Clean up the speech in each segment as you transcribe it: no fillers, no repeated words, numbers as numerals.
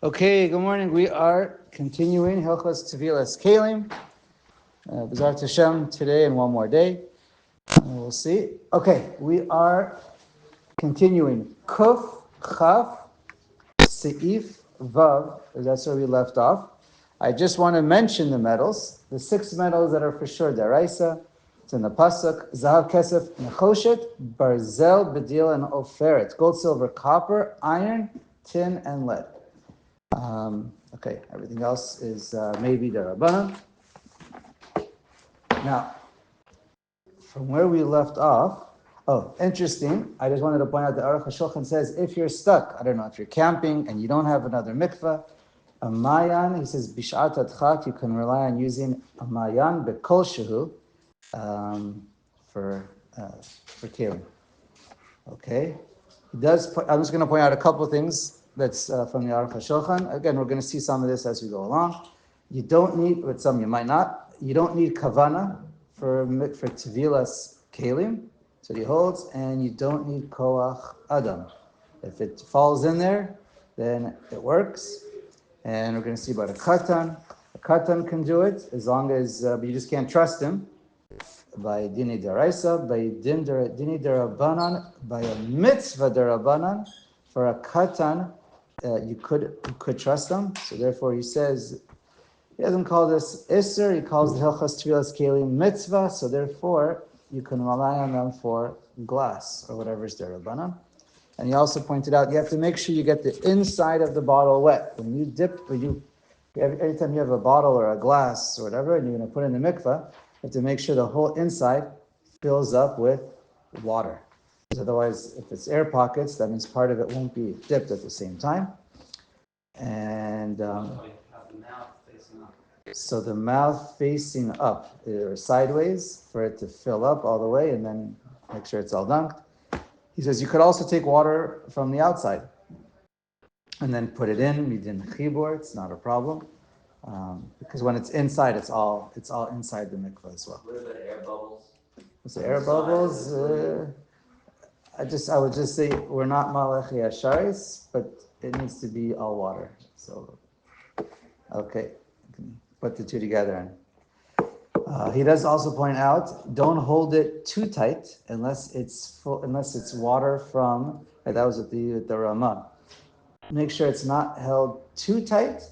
Okay, good morning. We are continuing Hilchos Tevilas Keilim. B'ezrat Hashem today and one more day. We'll see. Okay, we are continuing Kuf Chaf Seif Vav. That's where we left off. I just want to mention the metals, the 6 metals that are for sure deraisa. It's in the pasuk: Zahav, Kesef, Nechoshet, Barzel, Bedil, and Oferet. Gold, silver, copper, iron, tin, and lead. Okay, everything else is maybe Darabanan. Now, from where we left off, interesting. I just wanted to point out that Aruch Shulchan says if you're stuck, I don't know, if you're camping and you don't have another mikveh, a mayan, he says, Bishat Adchak, you can rely on using a mayan bekol shehu for Keilim. Okay? He does. I'm just going to point out a couple of things that's from the Aruch Shulchan. Again, we're going to see some of this as we go along. You don't need, with some you might not, you don't need kavana for Tevilas Keilim, so he holds, and you don't need koach adam. If it falls in there, then it works. And we're going to see about a katan. A katan can do it as long as, but you just can't trust him. By dini deraisa, by dini derabanan, by a mitzvah derabanan, for a katan, you could trust them. So therefore, he says he doesn't call this iser. He calls the hilchos tevilas keilim mitzvah. So therefore, you can rely on them for glass or whatever is derabanan. And he also pointed out you have to make sure you get the inside of the bottle wet when you dip. Every time you have a bottle or a glass or whatever, and you're going to put it in the mikveh, you have to make sure the whole inside fills up with water. Because otherwise, if it's air pockets, that means part of it won't be dipped at the same time. And so the mouth facing up or sideways for it to fill up all the way, and then make sure it's all dunked. He says you could also take water from the outside and then put it in midin chibur. It's not a problem because when it's inside, it's all inside the mikveh as well. What about air bubbles? So air bubbles. I would just say we're not malachi asharis, but it needs to be all water. So okay, put the two together. He does also point out, don't hold it too tight unless it's water from. That was with the Ramah. Make sure it's not held too tight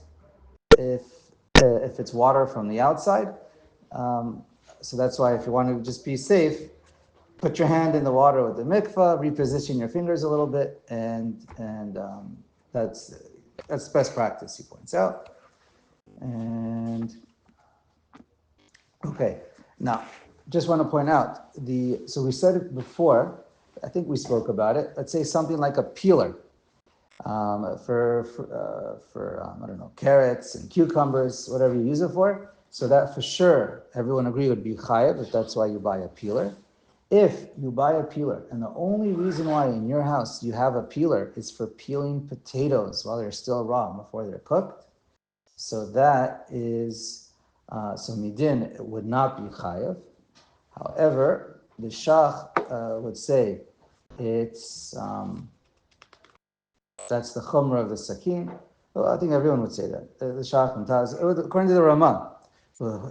if it's water from the outside. So that's why if you want to just be safe, put your hand in the water with the mikvah, reposition your fingers a little bit, and that's best practice. He points out. And okay, now just want to point out so we said it before. I think we spoke about it. Let's say something like a peeler for I don't know, carrots and cucumbers, whatever you use it for. So that for sure everyone agree would be chayav if that's why you buy a peeler. If you buy a peeler and the only reason why in your house you have a peeler is for peeling potatoes while they're still raw before they're cooked, so that is. So midin it would not be chayav. However, the shach would say it's that's the chumrah of the sakin. Well, I think everyone would say that. The shach and taz, according to the Ramah,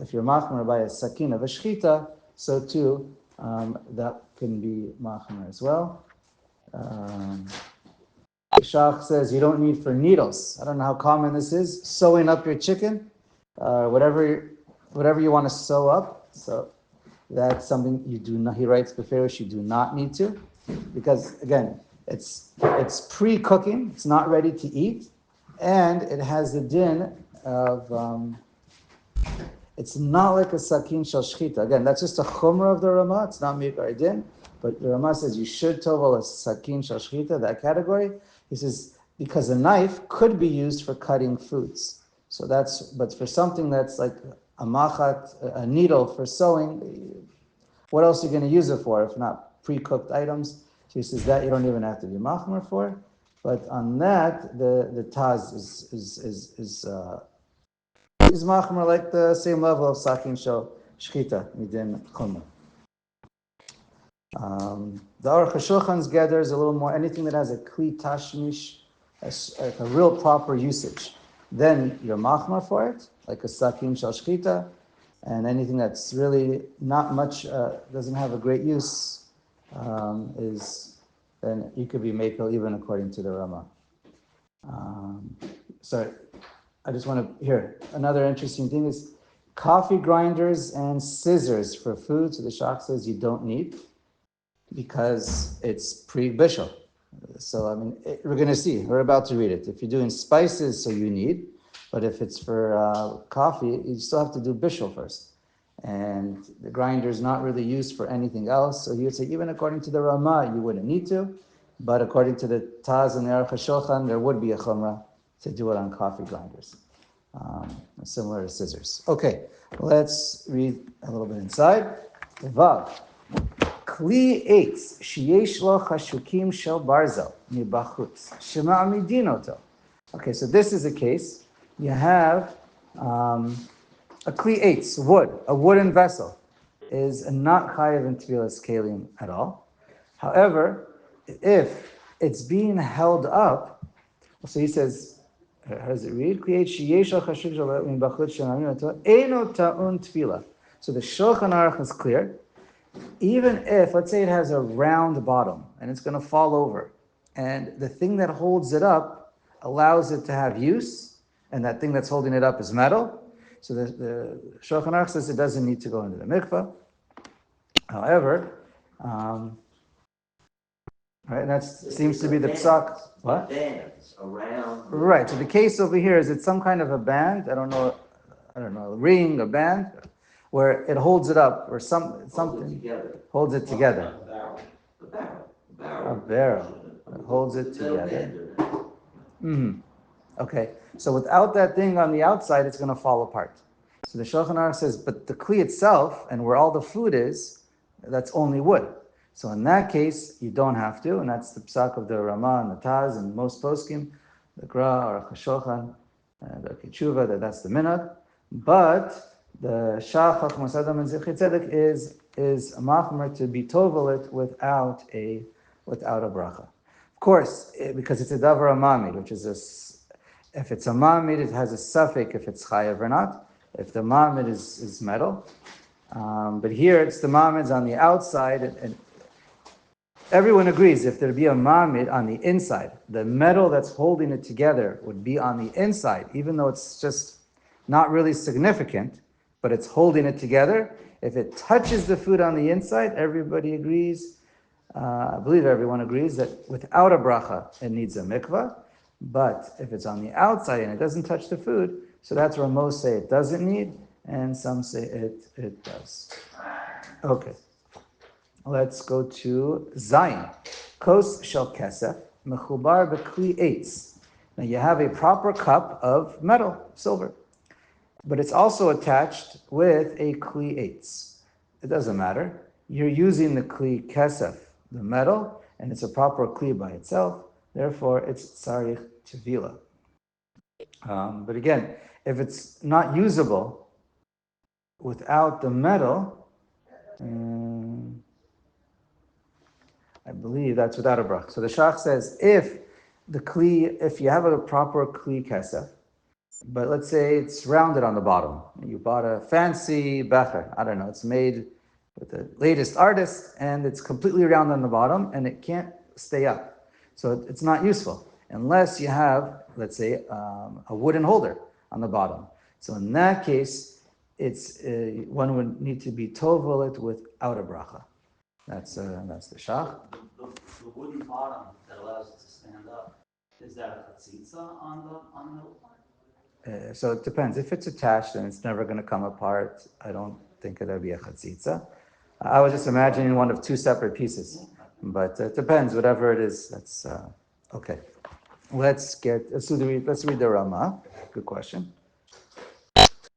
if you're machmer by a sakin of a shchita, so too that can be machmer as well. The shach says you don't need for needles. I don't know how common this is. Sewing up your chicken. Whatever you want to sew up, so that's something you do not. He writes beferish, you do not need to, because again, it's pre-cooking, it's not ready to eat, and it has the din of it's not like a sakin shel shchita. Again, that's just a chumrah of the Ramah. It's not mikar din, but the Ramah says you should tovel a sakin shel shchita, that category. He says because a knife could be used for cutting foods. So but for something that's like a machat, a needle for sewing, what else are you going to use it for if not pre-cooked items? So he says that you don't even have to be machmer for. But on that, the taz is machmer like the same level of sakin shel shchita midin chumrah. The Aruch Shulchan's gather is a little more anything that has a kli tashmish like a real proper usage, then you're machmar for it, like a sakim shel shchita, and anything that's really not much, doesn't have a great use, then you could be makel even according to the Rama. So I just want to hear another interesting thing is coffee grinders and scissors for food. So the Shach says you don't need because it's pre-bishul. So I mean, we're going to see. We're about to read it. If you're doing spices, so you need, but if it's for coffee, you still have to do bishul first. And the grinder is not really used for anything else. So he would say, even according to the Ramah, you wouldn't need to. But according to the Taz and the Aruch Shulchan, there would be a chumrah to do it on coffee grinders, similar to scissors. Okay, let's read a little bit inside. Vav. Kli eitz sheyesh lo chashukim shel barzel mibachutz shema'amidin oto. Okay, so this is a case. You have a kli eitz, wood, a wooden vessel, is not chayav in Tevilas Keilim at all. However, if it's being held up, so he says, how does it read? So the Shulchan Aruch is clear. Even if, let's say it has a round bottom and it's going to fall over, and the thing that holds it up allows it to have use, and that thing that's holding it up is metal, so the Shulchan Aruch says it doesn't need to go into the mikveh. However, right, that seems to be the psak. What? Bands around. Right. So the case over here is it's some kind of a band. I don't know, a ring, a band, where it holds it up, or something holds it together. A barrel. It holds it together. Okay. So without that thing on the outside, it's going to fall apart. So the Shulchan Aruch says, but the kli itself, and where all the food is, that's only wood. So in that case, you don't have to, and that's the psak of the Ramah and the Taz and most poskim, the Gra or Shulchan, the Kitshuva, that's the minhag. But the Shach Chachmas Adam and Zichri Tzedek is a machmer to be tovelit without a bracha. Of course, because it's a davar mamid, which is if it's a mamid, it has a suffix if it's chayav or not. If the mamid is metal, but here it's the mamid's on the outside, and everyone agrees if there'd be a mamid on the inside, the metal that's holding it together would be on the inside, even though it's just not really significant, but it's holding it together. If it touches the food on the inside, everybody agrees, I believe everyone agrees that without a bracha, it needs a mikvah. But if it's on the outside and it doesn't touch the food, so that's where most say it doesn't need, and some say it does. Okay. Let's go to Zayin. Kos shel kesef, mechubar b'kli eitz. Now you have a proper cup of metal, silver, but it's also attached with a kli eitz. It doesn't matter. You're using the kli kesef, the metal, and it's a proper kli by itself. Therefore, it's tzarich tevila. But again, if it's not usable without the metal, I believe that's without a brach. So the Shach says if you have a proper kli kesef, but let's say it's rounded on the bottom, you bought a fancy becher, I don't know, it's made with the latest artist, and it's completely round on the bottom, and it can't stay up. So it's not useful unless you have, let's say, a wooden holder on the bottom. So in that case, one would need to be tovelit without a bracha. That's the shach. The wooden bottom that allows it to stand up, is that a chatzitza on the middle part? So it depends. If it's attached and it's never going to come apart, I don't think it'll be a chatzitza. I was just imagining one of two separate pieces, but it depends. Whatever it is, that's okay. Let's read the Ramah. Good question.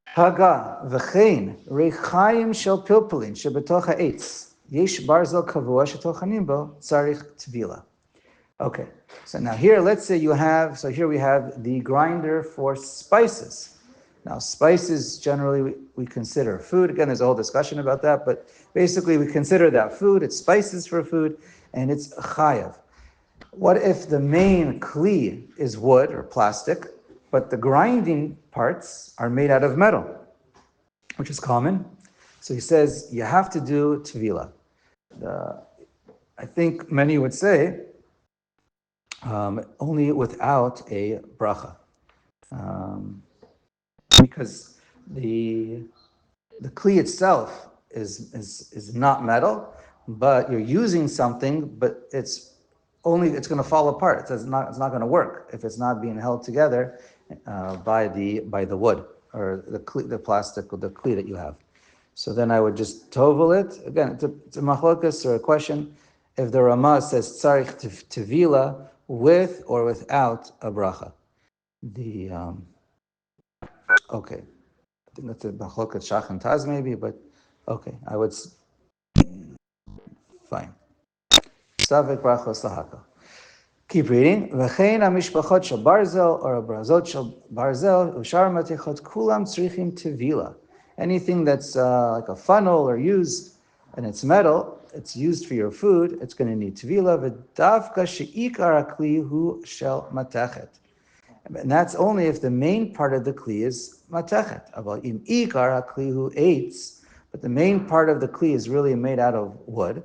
Haga v'chein reichayim shel pilpulin shebetoch ha'etz yesh barzel kavua shetochanim bo tzarich tvila. Okay, so now here, let's say here we have the grinder for spices. Now, spices generally we consider food. Again, there's a whole discussion about that, but basically we consider that food. It's spices for food, and it's chayav. What if the main kli is wood or plastic, but the grinding parts are made out of metal, which is common? So he says you have to do tevila. I think many would say only without a bracha, because the kli itself is not metal, but you're using something, but it's going to fall apart. It's not going to work if it's not being held together by the wood or the plastic or the kli that you have. So then I would just tovel it. Again, it's a machlokas or a question. If the Rama says tzarich tevila with or without a bracha. Okay, I think that's a machlokas shach and taz maybe, but okay, I would fine. Savik brachos lahaka. Keep reading. V'chein hamishpachot shel barzel or abrazot shel barzel ushar matechot kulam tzrichim tevila. Anything that's like a funnel or used and it's metal, it's used for your food, it's going to need tevila. V'davka she'ikar hakli hu shel matechet. And that's only if the main part of the kli is matechet. About im ikar hakli hu eitz, but the main part of the kli is really made out of wood.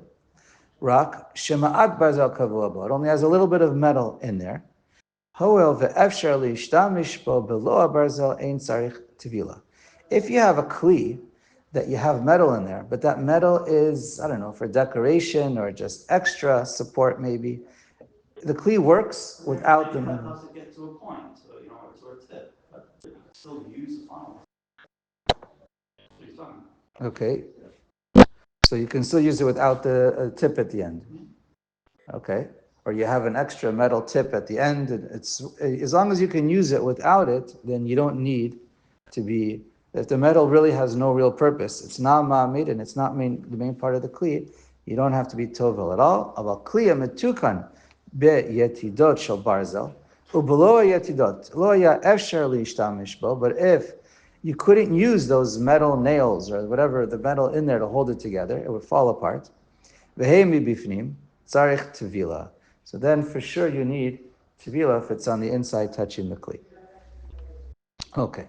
Rak shema'at barzel kavua bo. It only has a little bit of metal in there. Hoel ve'efshar li'ishtamish bo below barzel ein tzarich tevila. If you have a kli that you have metal in there, but that metal is, I don't know, for decoration or just extra support maybe, the kli works without the metal. How to get to a point, so it's where it's tip, but you can still use a funnel. What are you talking about? Okay. So you can still use it without the tip at the end. Okay. Or you have an extra metal tip at the end. It's as long as you can use it without it, then you don't need to be. If the metal really has no real purpose, it's not ma'amid and it's not the main part of the kli, you don't have to be tovel at all. About kliya metukan be yetidot shel barzel ubeloa yetidot lo ya efshar li'ishtamish bo. But if you couldn't use those metal nails or whatever, the metal in there to hold it together, it would fall apart. V'hei bifnim tzarich tevila. So then for sure you need tevila if it's on the inside touching the kli. Okay.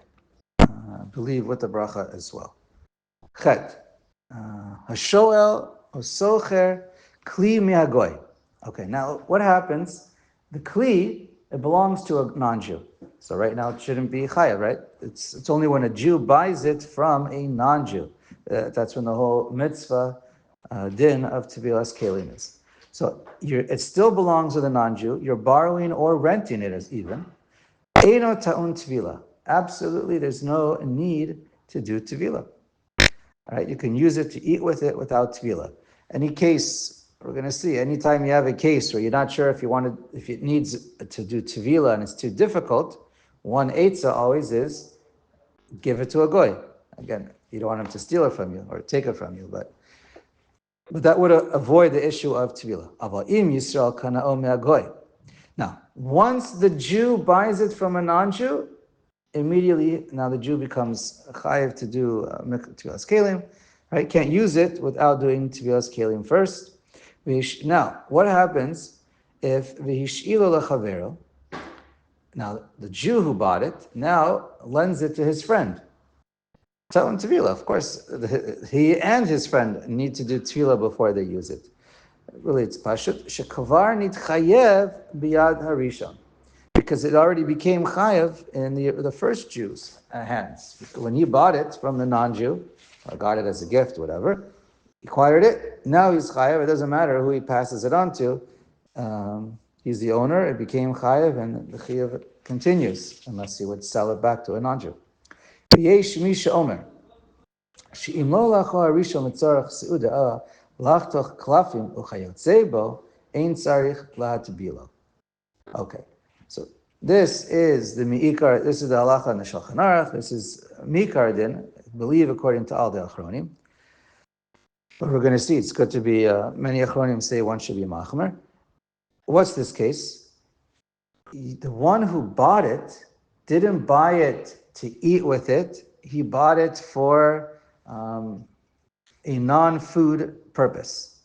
I believe with the bracha as well. Chet. Hashoel osocher kli mihagoy. Okay, now what happens? The kli, it belongs to a non-Jew. So right now it shouldn't be chayav, right? It's only when a Jew buys it from a non-Jew. That's when the whole mitzvah din of Tevilas Keilim is. So it still belongs to the non-Jew. You're borrowing or renting it as even. Eino ta'un tevila. Absolutely, there's no need to do tevila. All right, you can use it to eat with it without tevila. Any case, we're going to see, anytime you have a case where you're not sure if it needs to do tevila and it's too difficult, one eitzah always is give it to a goy. Again, you don't want him to steal it from you or take it from you, but that would avoid the issue of tevila. Avaim Yisrael kana'o me'agoy. Now, once the Jew buys it from a non-Jew, immediately now the Jew becomes chayiv to do Tevilas Keilim, right? Can't use it without doing Tevilas Keilim first. Now, what happens if v'hish'ilo lechavero? Now, the Jew who bought it now lends it to his friend. Tell him tevila. Of course, he and his friend need to do tevila before they use it. Really, it's pashut. Shekavar nitchayev biyad harishon, because it already became chayev in the first Jew's hands. When he bought it from the non-Jew, or got it as a gift, whatever, he acquired it. Now he's chayev. It doesn't matter who he passes it on to. He's the owner. It became chayev, and the chayev continues unless he would sell it back to a non-Jew. V'yesh misha omer she'im lo lacho harishon mitzarach seuda lachtoch klafim uchayotze bo ein tzarich lahatbilo. Okay, so this is the mi'ikar. This is the halacha in the Shulchan Aruch. This is mi'ikar din, I believe, according to all the achronim. But we're going to see. It's good to be. Many achronim say one should be machmer. What's this case? The one who bought it didn't buy it to eat with it. He bought it for a non-food purpose.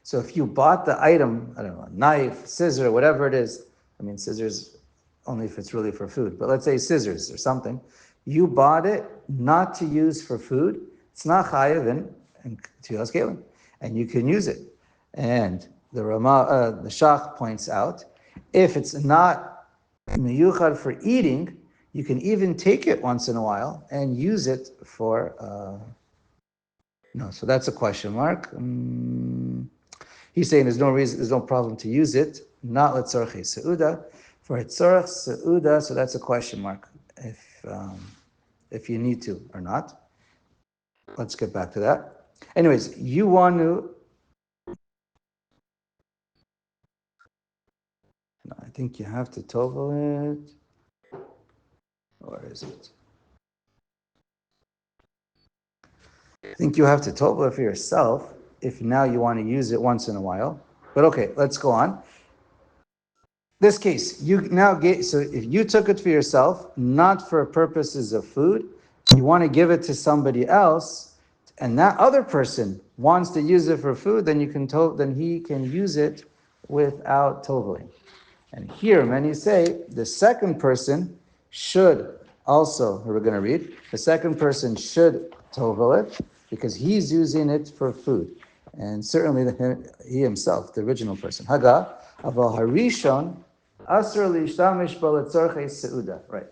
So if you bought the item, I don't know, a knife, scissor, whatever it is, I mean, scissors only if it's really for food, but let's say scissors or something, you bought it not to use for food, it's not chayiv in Tevilas Keilim, and you can use it. And the Shach points out, if it's not miyuchad for eating, you can even take it once in a while and use it for, no, so that's a question mark. He's saying there's no reason, there's no problem to use it, not letzorchei seuda. For tzorch seuda, so that's a question mark, if you need to or not. Let's get back to that. Anyways, you want to, no, I think you have to tovel it, or is it? I think you have to tovel it for yourself if now you want to use it once in a while. But okay, let's go on. This case, you now get, so if you took it for yourself, not for purposes of food, you want to give it to somebody else, and that other person wants to use it for food, then then he can use it without toveling. And here, many say the second person should also, we're going to read, the second person should tovel it because he's using it for food. And certainly he himself, the original person. Haga, aval harishon, asr lishtamish bo letzorchei seuda. Right.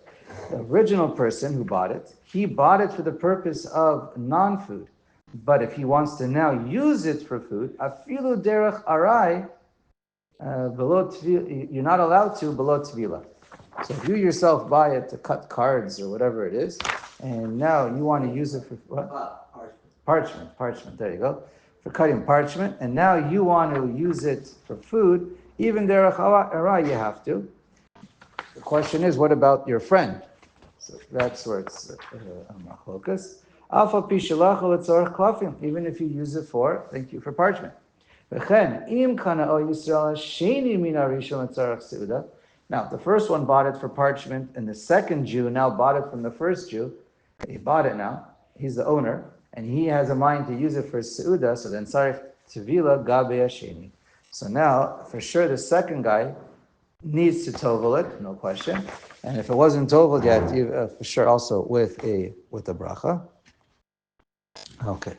The original person who bought it, he bought it for the purpose of non-food. But if he wants to now use it for food, afilu derech arai, you're not allowed to below Tevila. So if you yourself buy it to cut cards or whatever it is, and now you want to use it for what? Parchment. There you go. For cutting parchment, and now you want to use it for food, even derech hara you have to. The question is, what about your friend? So that's where it's machlokas. Alpha pishalach letzorach klafim. Even if you use it for, thank you, for parchment. Now, the first one bought it for parchment, and the second Jew now bought it from the first Jew. He bought it now. He's the owner, and he has a mind to use it for seuda. So then, sorry, tevila gabe hasheni. So now, for sure, the second guy needs to tovel it, no question. And if it wasn't toveled yet, for sure, also with a bracha. Okay.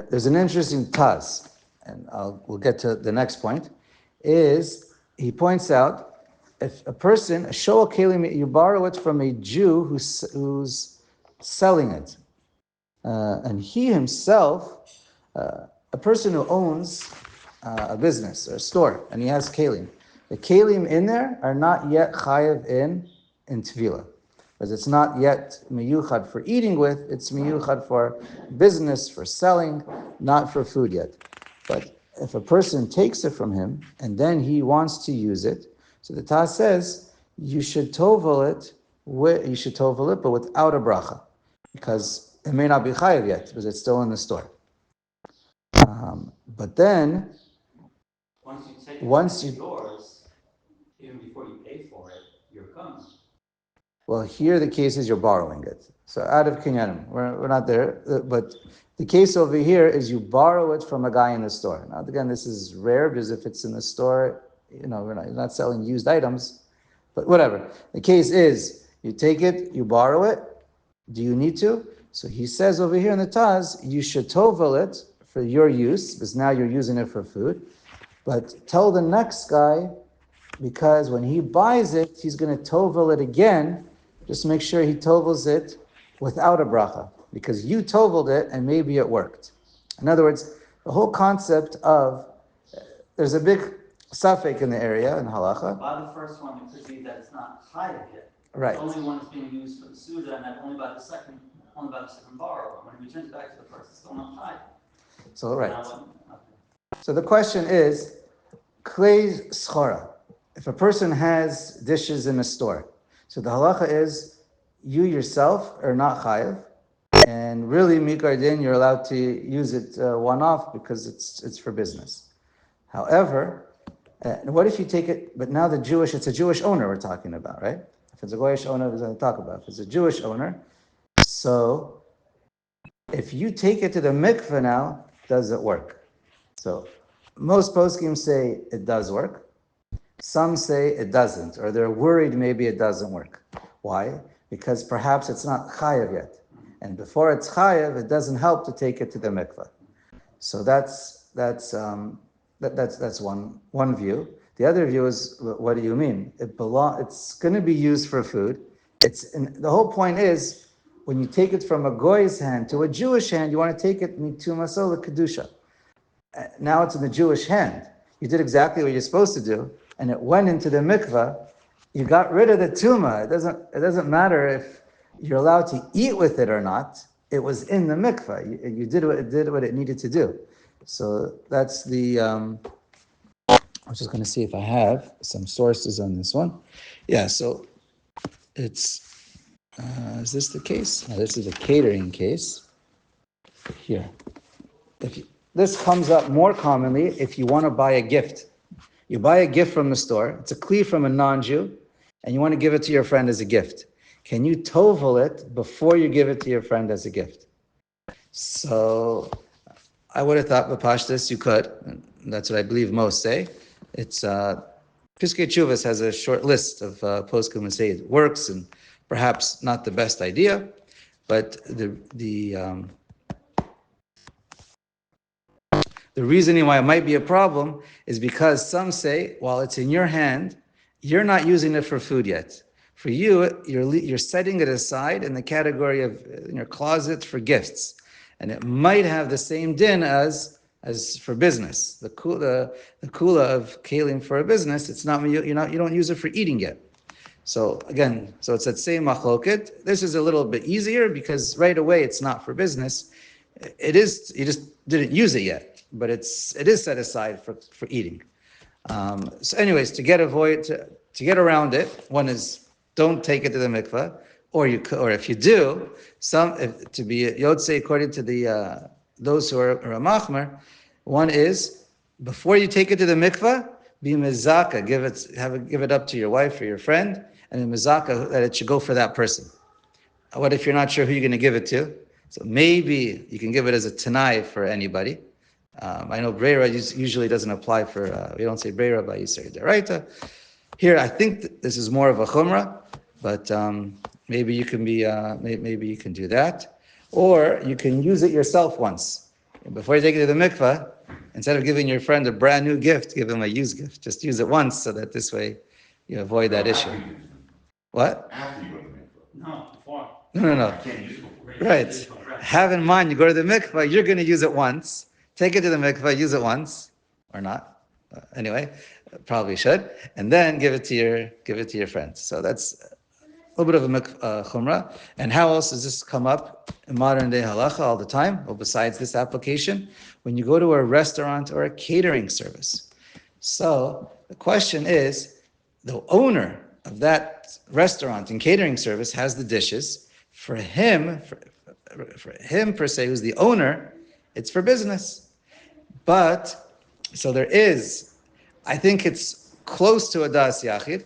There's an interesting taz, and we'll get to the next point, is he points out, if a person, a shoel keilim, you borrow it from a Jew who's selling it, and he himself, a person who owns a business or a store, and he has keilim. The keilim in there are not yet chayav in Tevilah. Because it's not yet miyuchad for eating with, it's miyuchad for business, for selling, not for food yet. But if a person takes it from him and then he wants to use it, so the Taz says you should tovel it, but without a bracha, because it may not be chayav yet because it's still in the store. But then once you yours, even before you pay for it, you're coming. Well, here the case is you're borrowing it. So out of kinyanim, we're not there. But the case over here is you borrow it from a guy in the store. Now, again, this is rare because if it's in the store, you're not selling used items. But whatever. The case is you take it, you borrow it. Do you need to? So he says over here in the Taz, you should tovel it for your use because now you're using it for food. But tell the next guy, because when he buys it, he's going to tovel it again. Just make sure he tovels it without a bracha, because you toveled it and maybe it worked. In other words, the whole concept of, there's a big suffix in the area, in halacha. By the first one, it could be that it's not chayav yet. Right. The only one is being used for the suda, and that only by the second borrow. When he returns back to the first, it's still not chayav. So, right. So the question is, klei schora. If a person has dishes in a store, so the halacha is, you yourself are not chayav, and really mikar din, you're allowed to use it one-off because it's for business. However, what if you take it, but now it's a Jewish owner we're talking about, right? If it's a Goyish owner, we're going to talk about. If it's a Jewish owner, so If you take it to the mikveh now, does it work? So most poskim say it does work. Some say it doesn't, or they're worried maybe it doesn't work. Why? Because perhaps it's not chayav yet. And before it's chayav, it doesn't help to take it to the mikveh. So that's one view. The other view is, what do you mean? It's going to be used for food. The whole point is, when you take it from a goy's hand to a Jewish hand, you want to take it mitu masola kedusha. Now it's in the Jewish hand. You did exactly what you're supposed to do, and it went into the mikveh. You got rid of the tuma. It doesn't matter if you're allowed to eat with it or not. It was in the mikveh. You did what it needed to do. So that's the. I'm just going to see if I have some sources on this one. Yeah. So it's. Is this the case? No, this is a catering case. Here. This comes up more commonly if you want to buy a gift. You buy a gift from the store. It's a kli from a non-Jew, and you want to give it to your friend as a gift. Can you tovel it before you give it to your friend as a gift? So I would have thought B'pashtus you could. And that's what I believe most say. It's Piskei Teshuvos has a short list of poskim who say it works, and perhaps not the best idea, but the reasoning why it might be a problem is because some say, while it's in your hand, you're not using it for food yet. For you, you're setting it aside in the category of in your closet for gifts, and it might have the same din as for business. The kula of Keilim for a business, it's not you don't use it for eating yet. So again, it's that same machloket. This is a little bit easier because right away it's not for business. It is, you just didn't use it yet, but it is set aside for eating. So anyways, to get around it, one is don't take it to the mikveh, or if you do, to be yotzei according to the those who are a machmer, one is before you take it to the mikveh, be mezaka, give it up to your wife or your friend, and the mezaka that it should go for that person. What if you're not sure who you're going to give it to? So maybe you can give it as a tanai for anybody. I know breira usually doesn't apply for, we don't say breira by Yisrael Deraita. Here, I think this is more of a chumrah, but maybe you can maybe you can do that. Or you can use it yourself once. Before you take it to the mikveh, instead of giving your friend a brand new gift, give him a used gift. Just use it once so that this way you avoid that issue. What? After you go to the mikveh. No, before. No. Right. Have in mind, you go to the mikveh, you're going to use it once. Take it to the mikveh, use it once, or not. Anyway, probably should, and then give it to your friends. So that's a little bit of a chumrah. And how else does this come up in modern day halacha all the time? Well, besides this application, when you go to a restaurant or a catering service. So the question is, the owner of that restaurant and catering service has the dishes. For him per se, who's the owner, it's for business. But, so there is, I think it's close to a das yachid.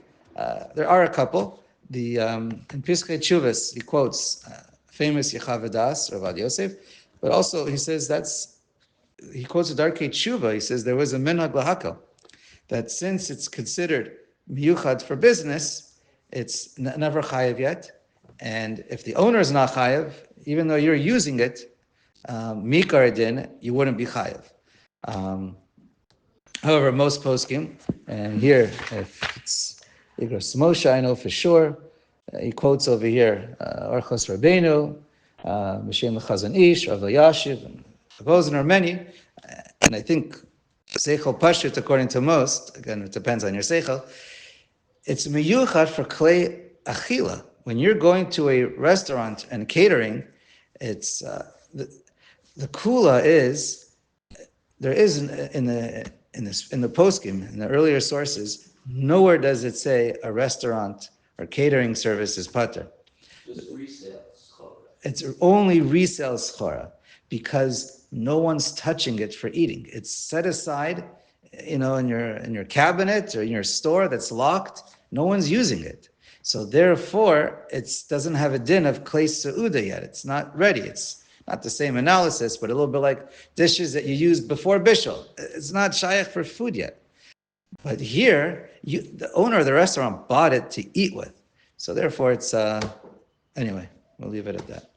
There are a couple. In Piskei Teshuvos, he quotes famous Yechav Das, Rav Yosef, but also he says he quotes a Darkei Tshuva. He says there was a minhag lahakal, that since it's considered miyuchad for business, it's never chayav yet. And if the owner is not chayav, even though you're using it, mikar din, you wouldn't be chayav. However, most poskim, and here, if it's Igros Moshe, I know for sure, he quotes over here, Orchos Rabbeinu, Mishem Chazon Ish, Rav Yashiv, and Rav are many, and I think Seichel Pashut, according to most, again, it depends on your Seichel, it's miyuchad for klei achila. When you're going to a restaurant and catering, it's the kula is, there is in the poskim, in the earlier sources, nowhere does it say a restaurant or catering service is pater. Just resale schora. It's only resale schora because no one's touching it for eating. It's set aside, in your cabinet or in your store that's locked. No one's using it. So therefore, it doesn't have a din of klei seuda yet. It's not ready. It's not the same analysis, but a little bit like dishes that you used before bishul. It's not shaykh for food yet. But here, the owner of the restaurant bought it to eat with. So therefore, it's, anyway, we'll leave it at that.